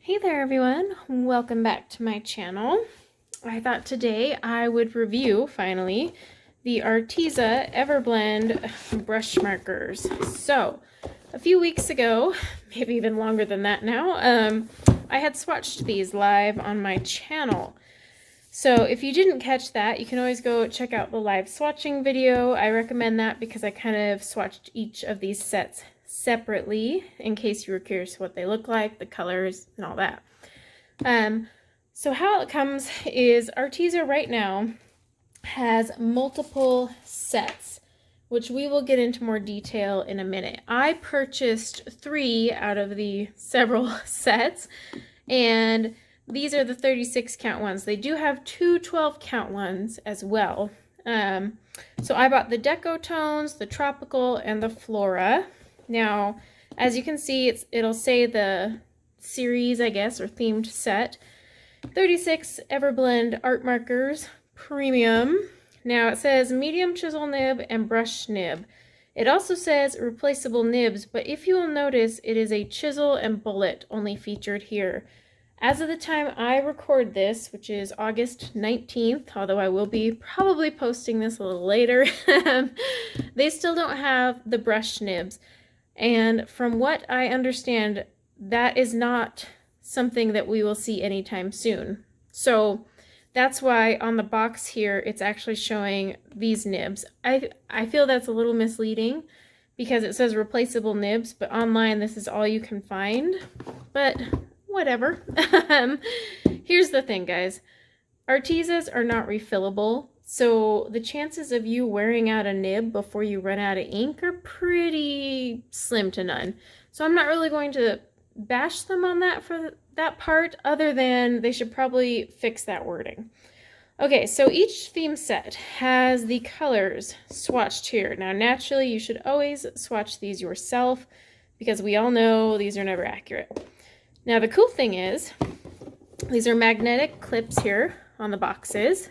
Hey there everyone, welcome back to my channel. I thought today I would review, finally, the Arteza Everblend brush markers. So, a few weeks ago, maybe even longer than that now, I had swatched these live on my channel. So if you didn't catch that, you can always go check out the live swatching video. I recommend that because I kind of swatched each of these sets separately in case you were curious what they look like, the colors, and all that. So how it comes is Arteza right now has multiple sets, which we will get into more detail in a minute. I purchased 3 out of the several sets, and these are the 36 count ones. They do have 2 12 count ones as well. So I bought the Deco Tones, the Tropical, and the Flora. Now, as you can see, it'll say the series, I guess, or themed set. 36 Everblend art markers, premium. Now it says medium chisel nib and brush nib. It also says replaceable nibs, but if you will notice, it is a chisel and bullet only featured here. As of the time I record this, which is August 19th, although I will be probably posting this a little later, they still don't have the brush nibs. And from what I understand, that is not something that we will see anytime soon. So that's why on the box here, it's actually showing these nibs. I feel that's a little misleading because it says replaceable nibs, but online this is all you can find. But whatever. Here's the thing, guys. Artezas are not refillable, so the chances of you wearing out a nib before you run out of ink are pretty slim to none. So I'm not really going to bash them on that for that part, other than they should probably fix that wording. Okay, so each theme set has the colors swatched here. Now, naturally, you should always swatch these yourself because we all know these are never accurate. Now, the cool thing is, these are magnetic clips here on the boxes.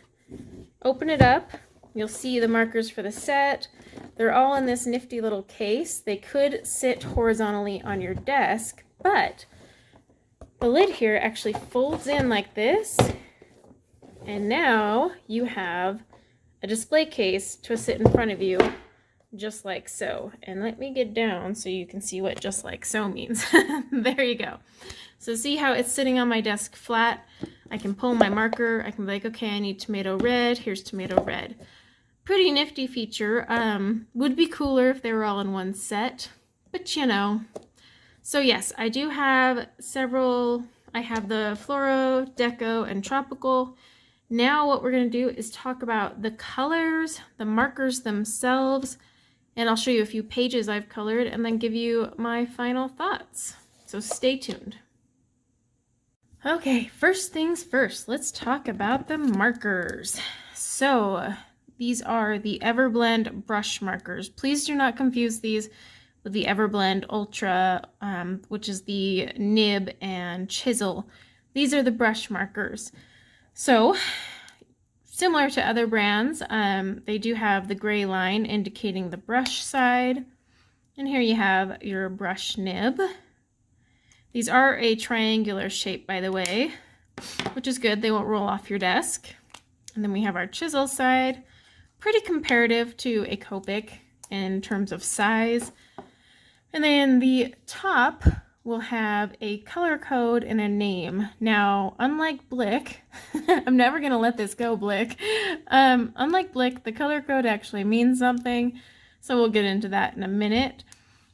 Open it up, you'll see the markers for the set. They're all in this nifty little case. They could sit horizontally on your desk, but the lid here actually folds in like this, and now you have a display case to sit in front of you, just like so. And let me get down so you can see what just like so means. There you go. So see how it's sitting on my desk flat? I can pull my marker. I can be like, okay, I need tomato red. Here's tomato red. Pretty nifty feature. Would be cooler if they were all in one set, but you know. So yes, I do have several. I have the Flora, Deco, and Tropical. Now what we're going to do is talk about the colors, the markers themselves, and I'll show you a few pages I've colored and then give you my final thoughts. So stay tuned. Okay, first things first, let's talk about the markers. So these are the Everblend brush markers. Please do not confuse these with the Everblend Ultra, which is the nib and chisel. These are the brush markers. So similar to other brands, they do have the gray line indicating the brush side. And here you have your brush nib. These are a triangular shape, by the way, which is good. They won't roll off your desk. And then we have our chisel side, pretty comparative to a Copic in terms of size. And then the top will have a color code and a name. Now, unlike Blick, I'm never going to let this go, Blick. Unlike Blick, the color code actually means something. So we'll get into that in a minute.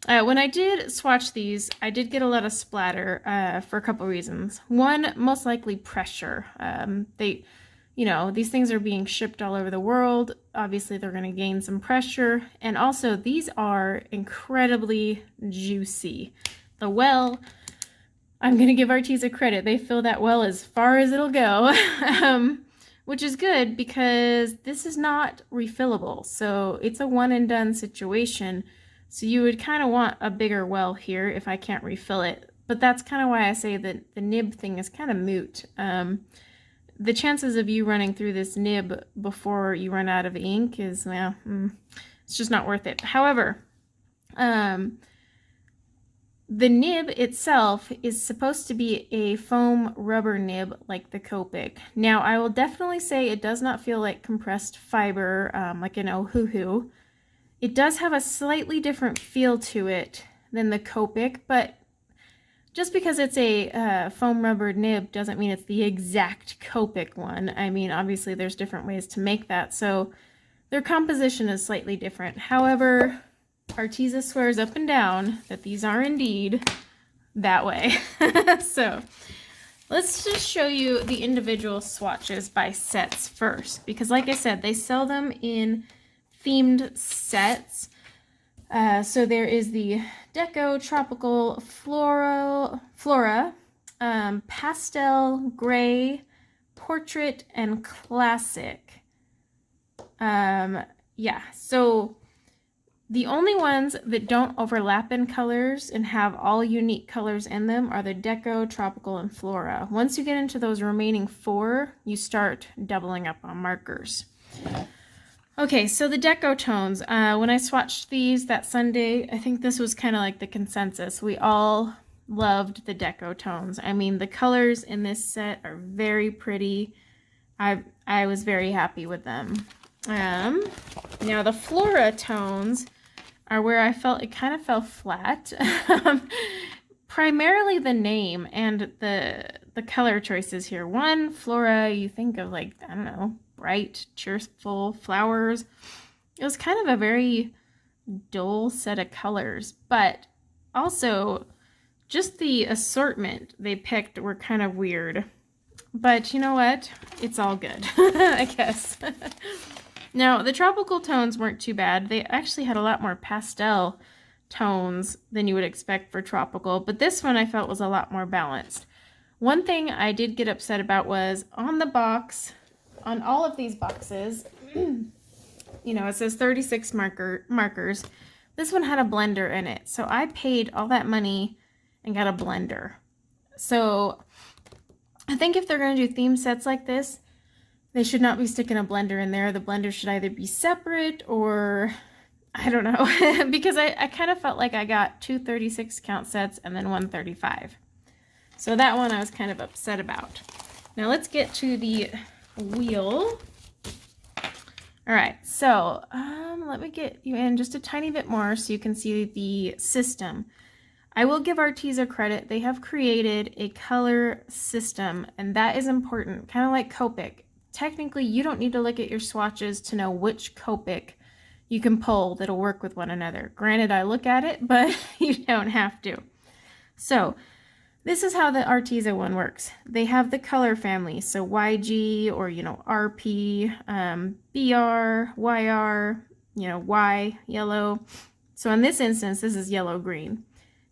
When I did swatch these, I did get a lot of splatter for a couple reasons. One, most likely pressure. These things are being shipped all over the world. Obviously, they're going to gain some pressure. And also, these are incredibly juicy. The well, I'm going to give Arteza credit. They fill that well as far as it'll go, which is good because this is not refillable. So it's a one and done situation. So you would kind of want a bigger well here if I can't refill it. But that's kind of why I say that the nib thing is kind of moot. The chances of you running through this nib before you run out of ink is, well, it's just not worth it. However, the nib itself is supposed to be a foam rubber nib like the Copic. Now, I will definitely say it does not feel like compressed fiber, like an Ohuhu. It does have a slightly different feel to it than the Copic, but just because it's a foam rubber nib doesn't mean it's the exact Copic one. I mean, obviously there's different ways to make that, so their composition is slightly different. However, Arteza swears up and down that these are indeed that way. So let's just show you the individual swatches by sets first, because like I said, they sell them in themed sets. So there is the Deco, Tropical, Flora, Pastel, Gray, Portrait, and Classic. Yeah, so the only ones that don't overlap in colors and have all unique colors in them are the Deco, Tropical, and Flora. Once you get into those remaining 4, you start doubling up on markers. Okay, so the Deco Tones, when I swatched these that Sunday, I think this was kind of like the consensus. We all loved the Deco Tones. I mean, the colors in this set are very pretty. I was very happy with them. Now the Flora Tones are where I felt it kind of fell flat. Primarily the name and the color choices here. One, Flora, you think of like, I don't know, bright, cheerful flowers. It was kind of a very dull set of colors, but also just the assortment they picked were kind of weird. But you know what? It's all good, I guess. Now, the tropical tones weren't too bad. They actually had a lot more pastel tones than you would expect for tropical, but this one I felt was a lot more balanced. One thing I did get upset about was on the box, on all of these boxes, you know, it says 36 markers. This one had a blender in it, so I paid all that money and got a blender. So I think if they're going to do theme sets like this, they should not be sticking a blender in there. The blender should either be separate or, I don't know, because I kind of felt like I got 2 36 count sets and then 1 35. So that one I was kind of upset about. Now let's get to the wheel. All right, so let me get you in just a tiny bit more so you can see the system. I will give Arteza credit. They have created a color system, and that is important, kind of like Copic. Technically, you don't need to look at your swatches to know which Copic you can pull that'll work with one another. Granted, I look at it, but you don't have to. So this is how the Arteza one works. They have the color family, so YG or, you know, RP, BR, YR, you know, Y, yellow. So in this instance, this is yellow-green.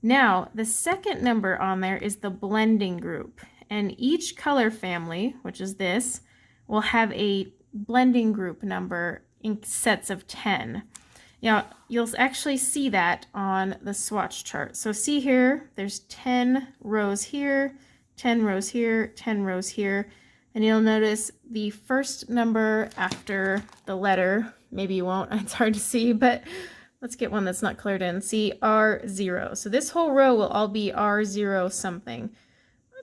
Now, the second number on there is the blending group, and each color family, which is this, will have a blending group number in sets of 10. Now, you'll actually see that on the swatch chart. So see here, there's 10 rows here, 10 rows here, 10 rows here, and you'll notice the first number after the letter, maybe you won't, it's hard to see, but let's get one that's not colored in. See, R0. So this whole row will all be R0 something.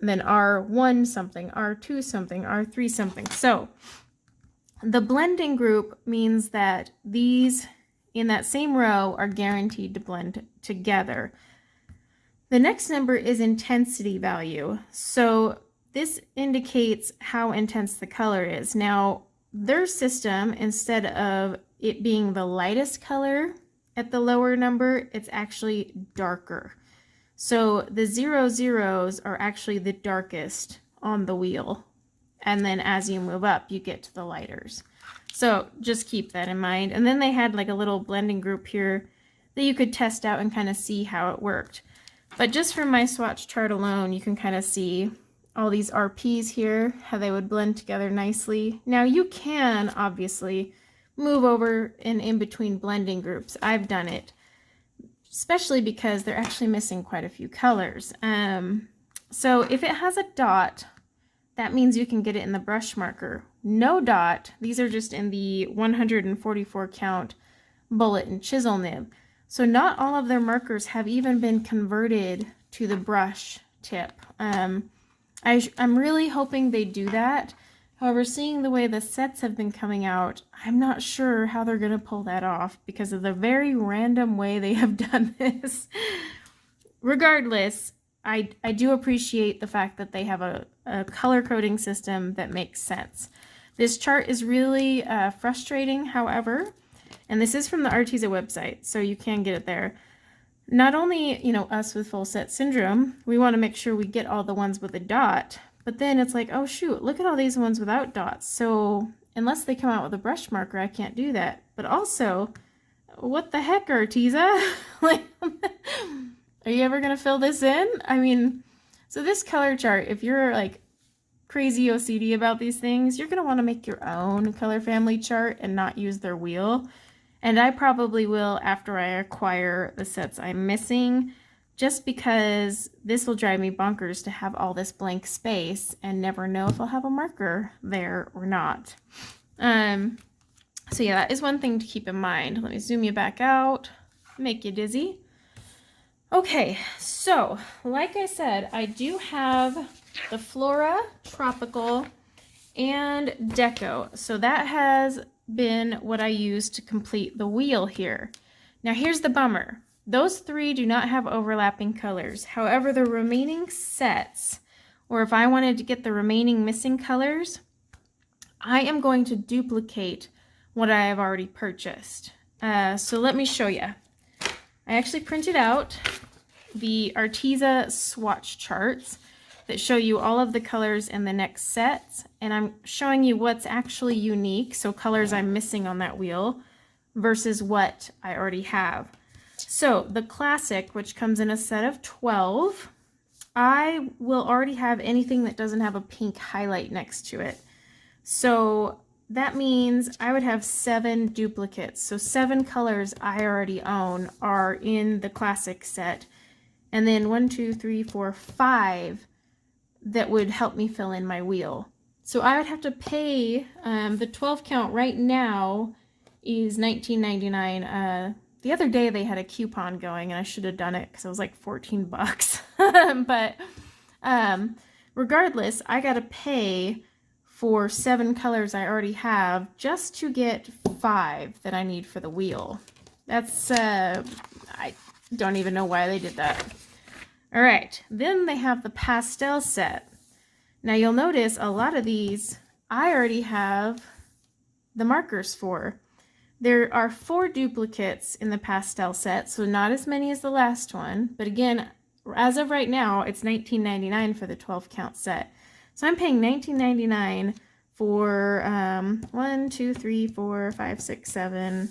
And then R1 something, R2 something, R3 something. So the blending group means that these in that same row are guaranteed to blend together. The next number is intensity value. So this indicates how intense the color is. Now, their system, instead of it being the lightest color at the lower number, it's actually darker. So the 00s are actually the darkest on the wheel. And then as you move up, you get to the lighters. So just keep that in mind. And then they had like a little blending group here that you could test out and kind of see how it worked. But just from my swatch chart alone, you can kind of see all these RPs here, how they would blend together nicely. Now you can obviously move over and in between blending groups. I've done it, especially because they're actually missing quite a few colors. So if it has a dot, that means you can get it in the brush marker. No dot, these are just in the 144 count bullet and chisel nib. So not all of their markers have even been converted to the brush tip. I'm really hoping they do that. However, seeing the way the sets have been coming out, I'm not sure how they're going to pull that off because of the very random way they have done this. Regardless, I do appreciate the fact that they have a color coding system that makes sense. This chart is really frustrating, however, and this is from the Arteza website, so you can get it there. Not only, you know, us with full set syndrome, we want to make sure we get all the ones with a dot, but then it's like, oh shoot, look at all these ones without dots. So unless they come out with a brush marker, I can't do that. But also, what the heck, Arteza? Like, are you ever going to fill this in? I mean, so this color chart, if you're like crazy OCD about these things, you're going to want to make your own color family chart and not use their wheel. And I probably will after I acquire the sets I'm missing, just because this will drive me bonkers to have all this blank space and never know if I'll have a marker there or not. So yeah, that is one thing to keep in mind. Let me zoom you back out, make you dizzy. Okay, so like I said, I do have the Flora Tropical and Deco. So that has been what I used to complete the wheel here. Now here's the bummer. Those three do not have overlapping colors. However, the remaining sets, or if I wanted to get the remaining missing colors, I am going to duplicate what I have already purchased. So let me show you. I actually printed out the Arteza swatch charts that show you all of the colors in the next sets, and I'm showing you what's actually unique, so colors I'm missing on that wheel versus what I already have. So the classic, which comes in a set of 12, I will already have anything that doesn't have a pink highlight next to it. So that means I would have 7 duplicates. So 7 colors I already own are in the classic set. And then 1, 2, 3, 4, 5 that would help me fill in my wheel. So I would have to pay, the 12 count right now is $19.99. The other day they had a coupon going and I should have done it because it was like 14 bucks. But regardless, I got to pay for 7 colors I already have just to get 5 that I need for the wheel. That's, I don't even know why they did that. All right, then they have the Pastel set. Now you'll notice a lot of these I already have the markers for. There are 4 duplicates in the Pastel set, so not as many as the last one. But again, as of right now, it's $19.99 for the 12 count set. So I'm paying $19.99 for 1, 2, 3, 4, 5, 6, 7,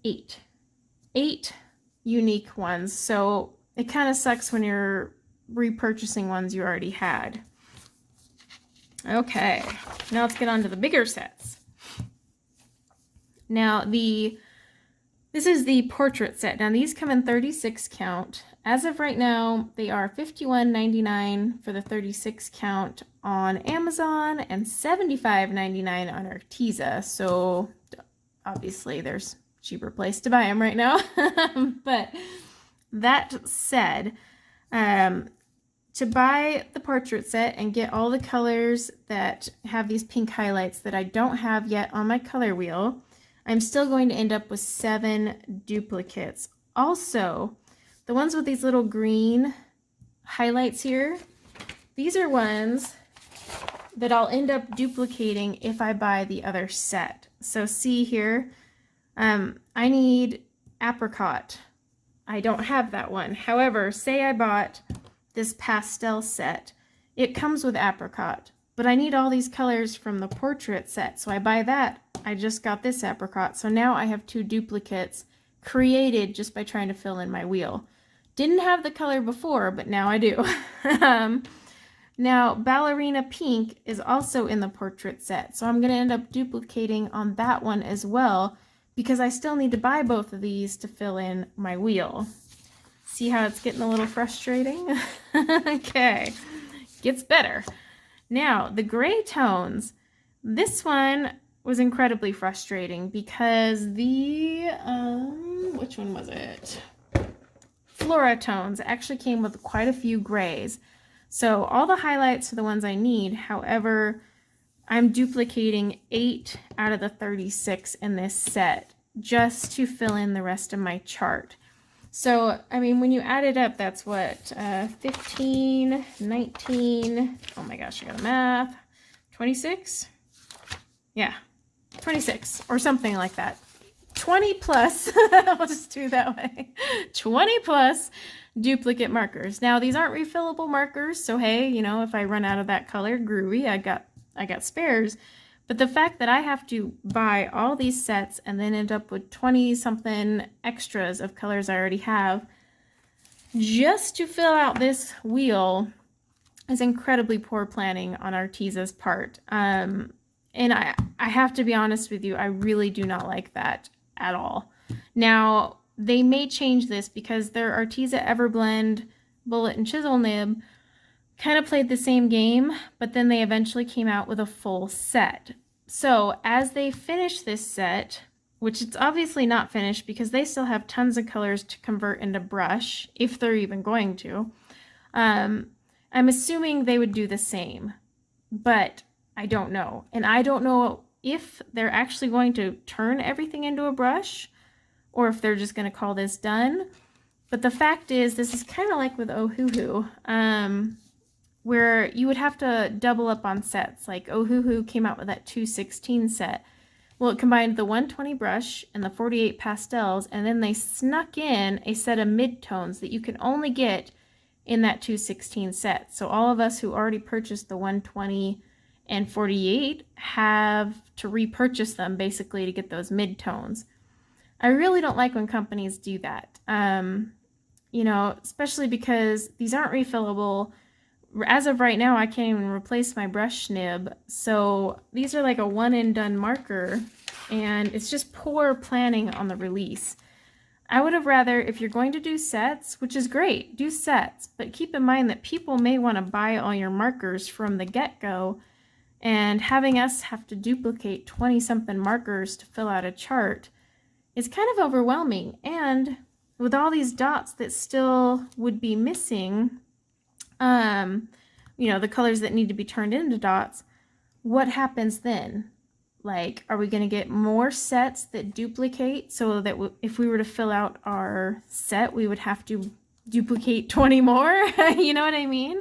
8. 8 unique ones. So it kind of sucks when you're repurchasing ones you already had. Okay, now let's get on to the bigger sets. Now this is the portrait set. Now these come in 36 count. As of right now, they are $51.99 for the 36 count on Amazon and $75.99 on Arteza. So obviously there's a cheaper place to buy them right now. But that said, to buy the portrait set and get all the colors that have these pink highlights that I don't have yet on my color wheel, I'm still going to end up with 7 duplicates. Also, the ones with these little green highlights here, these are ones that I'll end up duplicating if I buy the other set. So see here, I need apricot. I don't have that one. However, say I bought this pastel set. It comes with apricot, but I need all these colors from the portrait set. So I buy that. I just got this apricot. So now I have 2 duplicates created just by trying to fill in my wheel. Didn't have the color before, but now I do. Now, ballerina pink is also in the portrait set. So I'm going to end up duplicating on that one as well, because I still need to buy both of these to fill in my wheel. See how it's getting a little frustrating? Okay, gets better. Now, the gray tones. This one was incredibly frustrating because the, which one was it? Flora Tones. It actually came with quite a few grays. So all the highlights are the ones I need. However, I'm duplicating 8 out of the 36 in this set just to fill in the rest of my chart. So, I mean, when you add it up, that's what, 15, 19, oh my gosh, I got a math, 26? Yeah, 26 or something like that. 20 plus, I'll just do it that way, 20 plus duplicate markers. Now, these aren't refillable markers, so hey, you know, if I run out of that color, groovy, I got spares. But the fact that I have to buy all these sets and then end up with 20 something extras of colors I already have just to fill out this wheel is incredibly poor planning on Arteza's part. And I have to be honest with you, I really do not like that at all. Now, they may change this because their Arteza Everblend bullet and chisel nib kind of played the same game, but then they eventually came out with a full set. So as they finish this set, which it's obviously not finished because they still have tons of colors to convert into brush, if they're even going to, I'm assuming they would do the same, but I don't know. And I don't know if they're actually going to turn everything into a brush or if they're just going to call this done. But the fact is, this is kind of like with Ohuhu, where you would have to double up on sets. Like Ohuhu came out with that 216 set. Well, it combined the 120 brush and the 48 pastels, and then they snuck in a set of mid-tones that you can only get in that 216 set. So all of us who already purchased the 120 and 48 have to repurchase them basically to get those mid-tones. I really don't like when companies do that. You know, especially because these aren't refillable. As of right now, I can't even replace my brush nib, so these are like a one and done marker, and it's just poor planning on the release. I would have rather, if you're going to do sets, which is great, do sets, but keep in mind that people may want to buy all your markers from the get-go, and having us have to duplicate 20-something markers to fill out a chart is kind of overwhelming. And with all these dots that still would be missing, you know, the colors that need to be turned into dots, what happens then? Like, are we going to get more sets that duplicate so that if we were to fill out our set, we would have to duplicate 20 more? You know what I mean?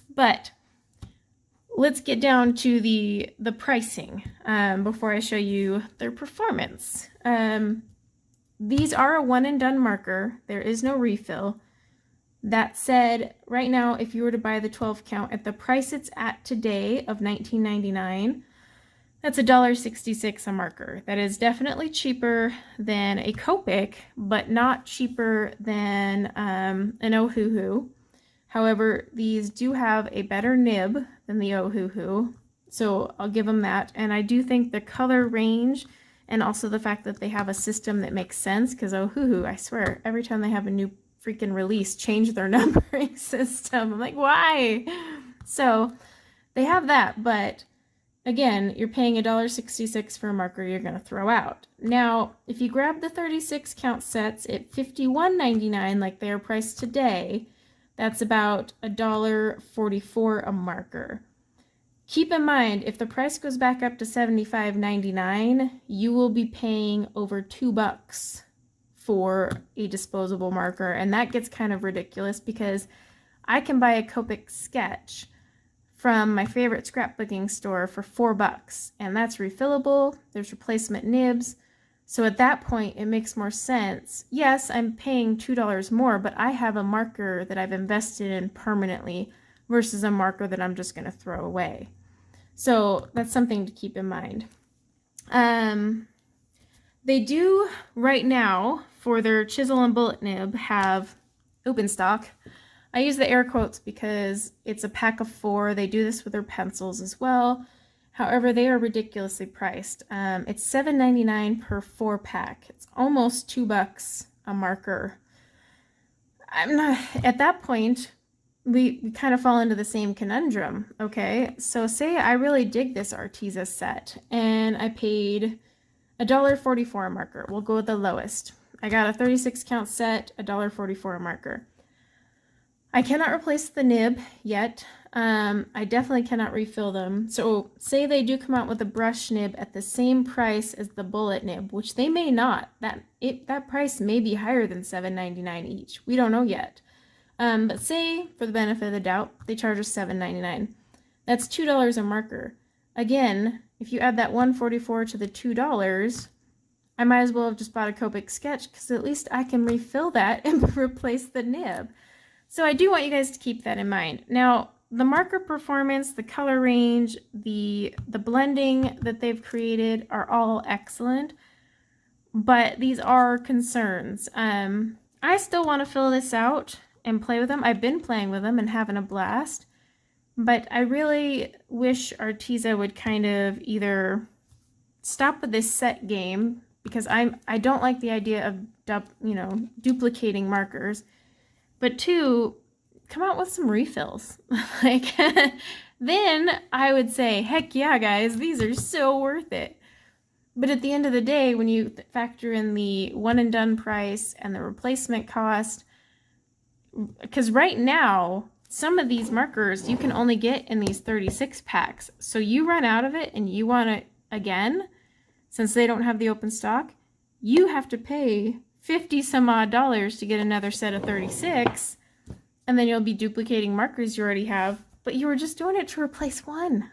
But let's get down to the pricing before I show you their performance. These are a one and done marker. There is no refill. That said, right now, if you were to buy the 12 count at the price it's at today of $19.99, that's $1.66 a marker. That is definitely cheaper than a Copic, but not cheaper than an Ohuhu. However, these do have a better nib than the Ohuhu, so I'll give them that. And I do think the color range and also the fact that they have a system that makes sense, because Ohuhu, I swear, every time they have a new freaking release, change their numbering system. I'm like, why? So they have that, but again, you're paying $1.66 for a marker you're going to throw out. Now, if you grab the 36 count sets at $51.99 like they are priced today, that's about $1.44 a marker. Keep in mind, if the price goes back up to $75.99, you will be paying over $2 for a disposable marker, and that gets kind of ridiculous because I can buy a Copic sketch from my favorite scrapbooking store for $4, and that's refillable. There's replacement nibs, so at that point it makes more sense. Yes, I'm paying $2 more, but I have a marker that I've invested in permanently versus a marker that I'm just going to throw away. So that's something to keep in mind. They do right now, for their chisel and bullet nib, have open stock. I use the air quotes because it's a pack of 4. They do this with their pencils as well. However, they are ridiculously priced. It's $7.99 per 4-pack. It's almost $2 a marker. I'm not, at that point, we kind of fall into the same conundrum, okay? So say I really dig this Arteza set and I paid $1.44 a marker. We'll go with the lowest. I got a 36 count set, $1.44 a marker. I cannot replace the nib yet. I definitely cannot refill them. So say they do come out with a brush nib at the same price as the bullet nib, which they may not. That price may be higher than $7.99 each. We don't know yet. But say, for the benefit of the doubt, they charge us $7.99. That's $2 a marker. Again, if you add that $1.44 to the $2, I might as well have just bought a Copic sketch, because at least I can refill that and replace the nib. So I do want you guys to keep that in mind. Now, the marker performance, the color range, the blending that they've created are all excellent, but these are concerns. I still want to fill this out and play with them. I've been playing with them and having a blast, but I really wish Arteza would kind of either stop with this set game, because I don't like the idea of duplicating markers. But two, come out with some refills. Like, then I would say, heck yeah, guys, these are so worth it. But at the end of the day, when you factor in the one and done price and the replacement cost, because right now, some of these markers you can only get in these 36 packs. So you run out of it and you want it again, since they don't have the open stock, you have to pay 50 some odd dollars to get another set of 36, and then you'll be duplicating markers you already have, but you were just doing it to replace one.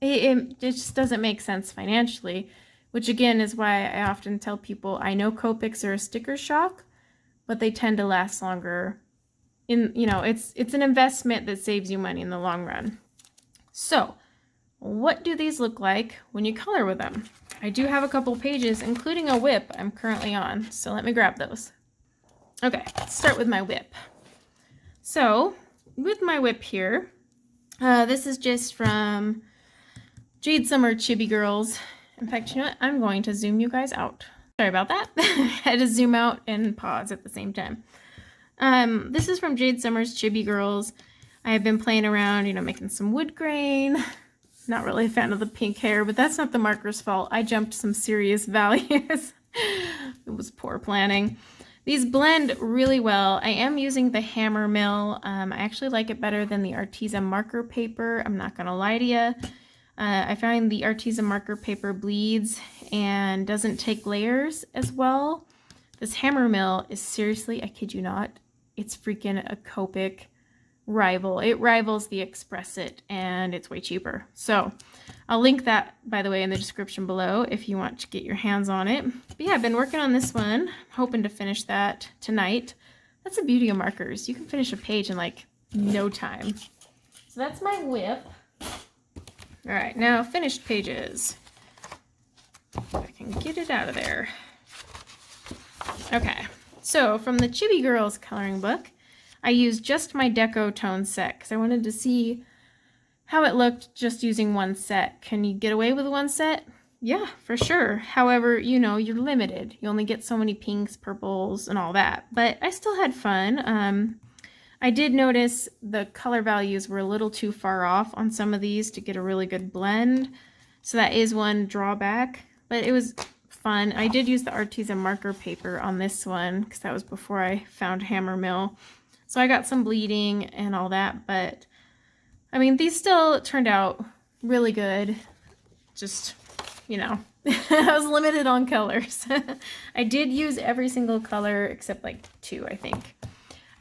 It just doesn't make sense financially, which again is why I often tell people I know Copics are a sticker shock, but they tend to last longer. It's an investment that saves you money in the long run. So what do these look like when you color with them? I do have a couple pages, including a whip I'm currently on, so let me grab those. Okay, let's start with my whip. So, with my whip here, this is just from Jade Summer Chibi Girls. In fact, you know what? I'm going to zoom you guys out. Sorry about that. I had to zoom out and pause at the same time. This is from Jade Summer's Chibi Girls. I have been playing around, making some wood grain. Not really a fan of the pink hair, but that's not the marker's fault. I jumped some serious values. It was poor planning. These blend really well. I am using the hammer mill. I actually like it better than the Arteza marker paper. I'm not gonna lie to you. I find the Arteza marker paper bleeds and doesn't take layers as well. This hammer mill is seriously, I kid you not, it's freaking a Copic rival. It rivals the Express It, and it's way cheaper. So I'll link that, by the way, in the description below if you want to get your hands on it. But yeah, I've been working on this one, hoping to finish that tonight. That's the beauty of markers. You can finish a page in like no time. So that's my whip. All right, now finished pages. If I can get it out of there. Okay, so from the Chibi Girls coloring book, I used just my Deco Tones set because I wanted to see how it looked just using one set. Can you get away with one set? Yeah, for sure. However, you're limited. You only get so many pinks, purples, and all that. But I still had fun. I did notice the color values were a little too far off on some of these to get a really good blend. So that is one drawback. But it was fun. I did use the Arteza marker paper on this one because that was before I found hammer mill. So I got some bleeding and all that, but I mean, these still turned out really good. Just, I was limited on colors. I did use every single color except like 2, I think.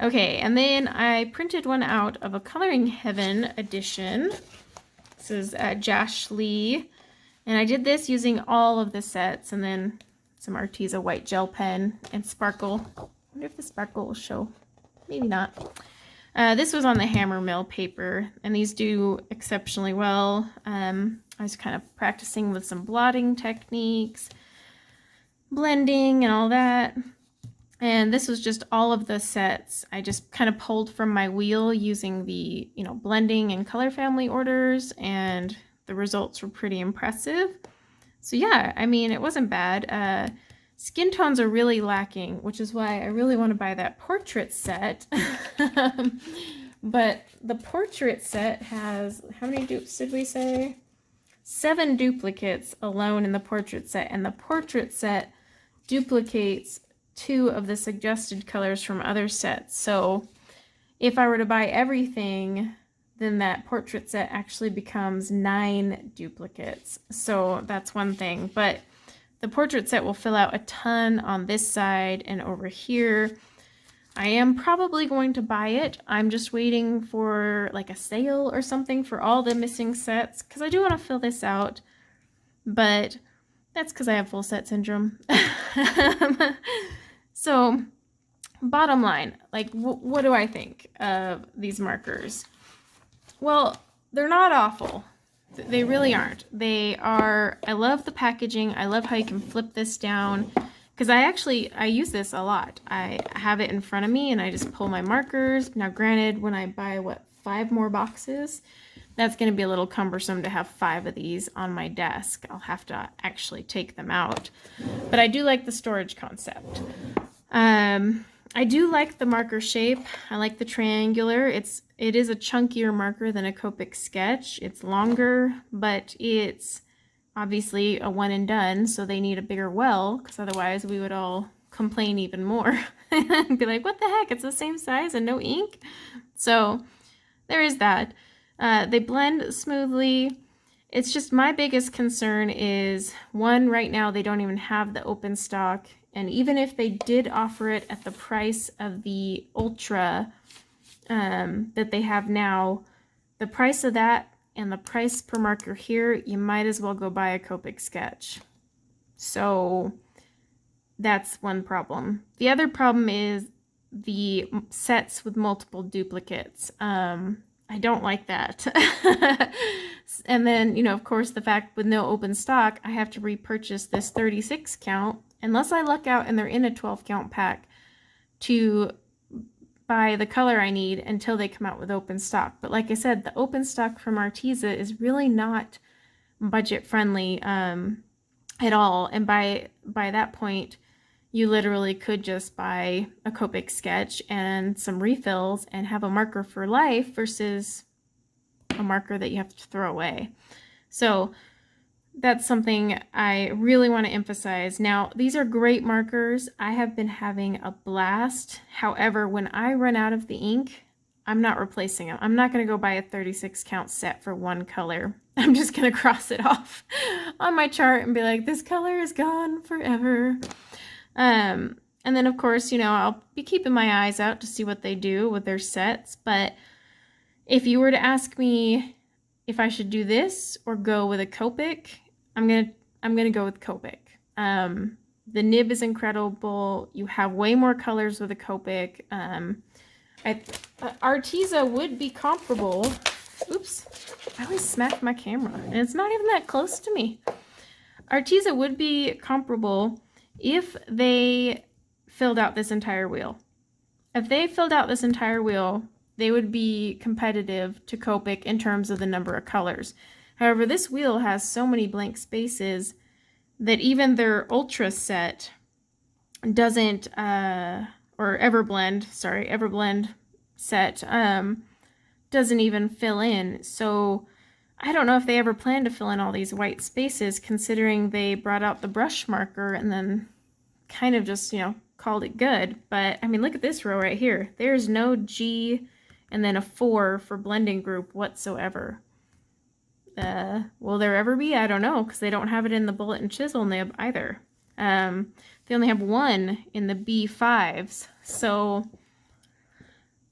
Okay, and then I printed one out of a Coloring Heaven edition. This is Josh Lee. And I did this using all of the sets and then some Arteza white gel pen and sparkle. I wonder if the sparkle will show. Maybe not. This was on the hammer mill paper, and these do exceptionally well. I was kind of practicing with some blotting techniques, blending and all that. And this was just all of the sets. I just kind of pulled from my wheel using the, blending and color family orders, and the results were pretty impressive. So yeah, I mean, it wasn't bad. Skin tones are really lacking, which is why I really want to buy that portrait set. But the portrait set has, how many dupes did we say? 7 duplicates alone in the portrait set, and the portrait set duplicates 2 of the suggested colors from other sets. So if I were to buy everything, then that portrait set actually becomes 9 duplicates. So that's one thing. But the portrait set will fill out a ton on this side and over here. I am probably going to buy it. I'm just waiting for like a sale or something for all the missing sets because I do want to fill this out. But that's because I have full set syndrome. So bottom line, like what do I think of these markers? Well, they're not awful. They really aren't. They are, I love the packaging. I love how you can flip this down because I use this a lot. I have it in front of me and I just pull my markers. Now granted, when I buy 5 more boxes, that's going to be a little cumbersome to have 5 of these on my desk. I'll have to actually take them out. But I do like the storage concept. I do like the marker shape. I like the triangular. It is a chunkier marker than a Copic sketch. It's longer, but it's obviously a one and done, so they need a bigger well, because otherwise we would all complain even more and be like, what the heck, it's the same size and no ink? So there is that. They blend smoothly. It's just my biggest concern is, one, right now they don't even have the open stock, and even if they did offer it at the price of the Ultra that they have now, the price of that and the price per marker here, you might as well go buy a Copic sketch. So that's one problem. The other problem is the sets with multiple duplicates. I don't like that. And then, you know, of course, the fact with no open stock, I have to repurchase this 36 count, unless I luck out and they're in a 12 count pack, to buy the color I need until they come out with open stock. But like I said, the open stock from Arteza is really not budget friendly at all. And by that point, you literally could just buy a Copic sketch and some refills and have a marker for life versus a marker that you have to throw away. So that's something I really want to emphasize. Now, these are great markers. I have been having a blast. However, when I run out of the ink, I'm not replacing them. I'm not going to go buy a 36 count set for one color. I'm just going to cross it off on my chart and be like, this color is gone forever. And then, of course, you know, I'll be keeping my eyes out to see what they do with their sets. But if you were to ask me if I should do this or go with a Copic, I'm gonna go with Copic. The nib is incredible. You have way more colors with a Copic. Arteza would be comparable. Oops, I always smack my camera, and it's not even that close to me. Arteza would be comparable if they filled out this entire wheel. If they filled out this entire wheel, they would be competitive to Copic in terms of the number of colors. However, this wheel has so many blank spaces that even their Ultra set doesn't, or Everblend set, doesn't even fill in. So I don't know if they ever plan to fill in all these white spaces, considering they brought out the brush marker and then kind of just, you know, called it good. But I mean, look at this row right here. There's no G and then a 4 for blending group whatsoever. Will there ever be? I don't know, because they don't have it in the bullet and chisel nib either. They only have 1 in the B5s. So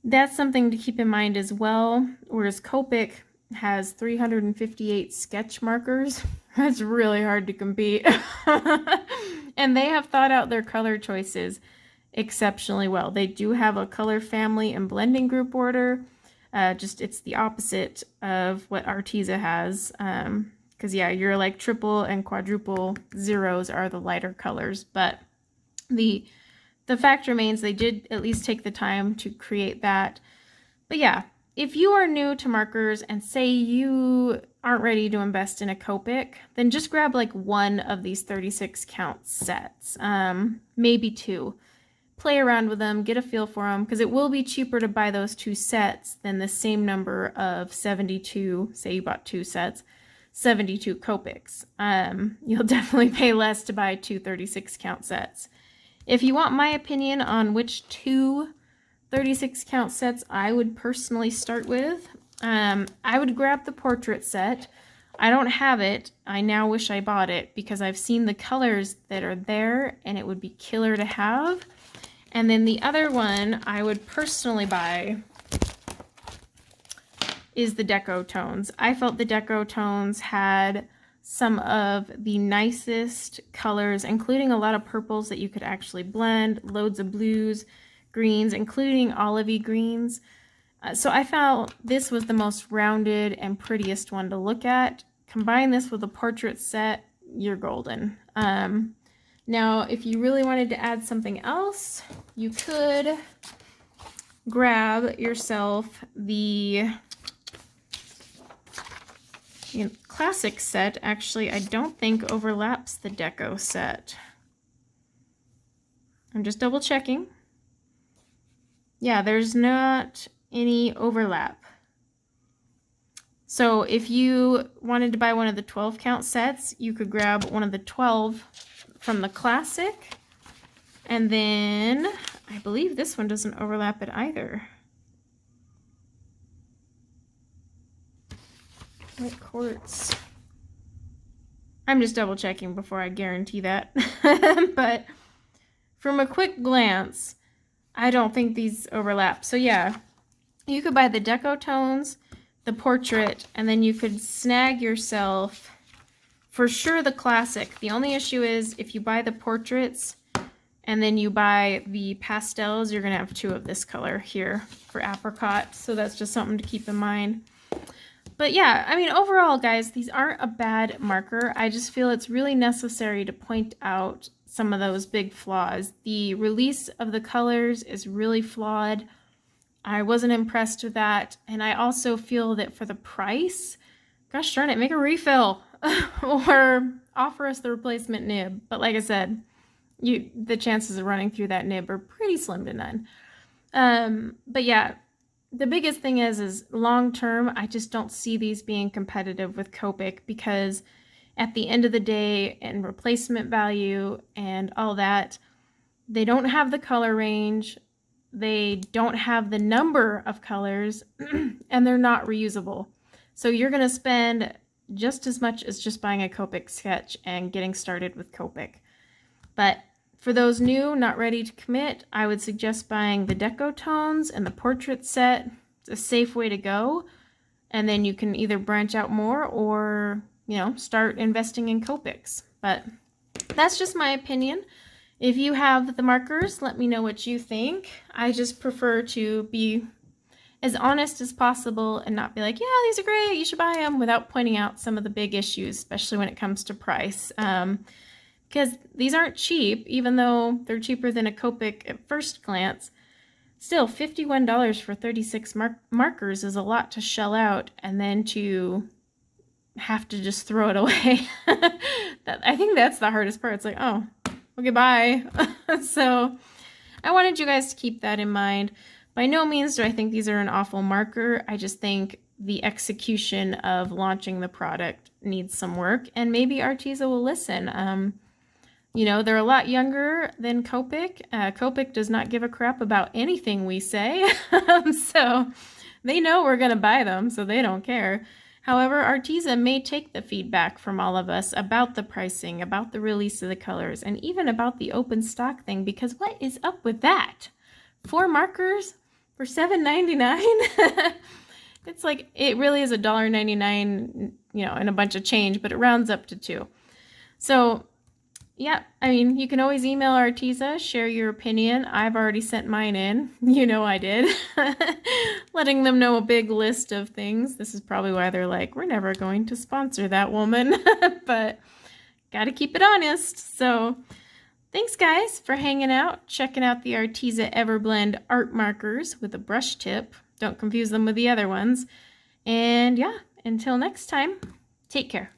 that's something to keep in mind as well. Whereas Copic has 358 sketch markers. That's really hard to compete. And they have thought out their color choices exceptionally well. They do have a color family and blending group order. Just it's the opposite of what Arteza has. Because yeah, you're like triple and quadruple zeros are the lighter colors. But the fact remains they did at least take the time to create that. But yeah, if you are new to markers and say you aren't ready to invest in a Copic, then just grab like 1 of these 36 count sets, maybe 2. Play around with them, get a feel for them, because it will be cheaper to buy those 2 sets than the same number of 72, say you bought 2 sets, 72 Copics. You'll definitely pay less to buy 2 36 count sets. If you want my opinion on which two 36 count sets I would personally start with, I would grab the portrait set. I don't have it. I now wish I bought it because I've seen the colors that are there and it would be killer to have. And then the other one I would personally buy is the Deco Tones. I felt the Deco Tones had some of the nicest colors, including a lot of purples that you could actually blend, loads of blues, greens, including olivey greens. So I felt this was the most rounded and prettiest one to look at. Combine this with a portrait set, you're golden. Now, if you really wanted to add something else, you could grab yourself the classic set. Actually, I don't think overlaps the Deco set. I'm just double checking. Yeah, there's not any overlap. So if you wanted to buy one of the 12 count sets, you could grab one of the 12 from the classic. And then I believe this one doesn't overlap it either. White quartz. I'm just double checking before I guarantee that. But from a quick glance, I don't think these overlap. So yeah, you could buy the Deco Tones, the portrait, and then you could snag yourself for sure the classic. The only issue is if you buy the portraits and then you buy the pastels, you're gonna have two of this color here for apricot. So that's just something to keep in mind. But yeah, I mean, overall, guys, these aren't a bad marker. I just feel it's really necessary to point out some of those big flaws. The release of the colors is really flawed. I wasn't impressed with that. And I also feel that for the price, gosh darn it, make a refill or offer us the replacement nib. But like I said, the chances of running through that nib are pretty slim to none. But yeah, the biggest thing is long term, I just don't see these being competitive with Copic because at the end of the day and replacement value and all that, they don't have the color range, they don't have the number of colors, and they're not reusable. So you're going to spend just as much as just buying a Copic sketch and getting started with Copic. But for those new, not ready to commit, I would suggest buying the Deco Tones and the portrait set. It's a safe way to go. And then you can either branch out more or, you know, start investing in Copics. But that's just my opinion. If you have the markers, let me know what you think. I just prefer to be as honest as possible and not be like, yeah, these are great, you should buy them, without pointing out some of the big issues, especially when it comes to price. Because these aren't cheap, even though they're cheaper than a Copic at first glance. Still, $51 for 36 markers is a lot to shell out, and then to have to just throw it away. I think that's the hardest part. It's like, oh, okay, bye. So I wanted you guys to keep that in mind. By no means do I think these are an awful marker. I just think the execution of launching the product needs some work, and maybe Arteza will listen. You know, they're a lot younger than Copic. Copic does not give a crap about anything we say. So they know we're going to buy them, so they don't care. However, Arteza may take the feedback from all of us about the pricing, about the release of the colors, and even about the open stock thing, because what is up with that? 4 markers for $7.99? It's like, it really is $1.99, you know, and a bunch of change, but it rounds up to $2. So yeah, I mean, you can always email Arteza, share your opinion. I've already sent mine in. You know I did. Letting them know a big list of things. This is probably why they're like, we're never going to sponsor that woman. But gotta keep it honest. So thanks, guys, for hanging out, checking out the Arteza Everblend art markers with a brush tip. Don't confuse them with the other ones. And yeah, until next time, take care.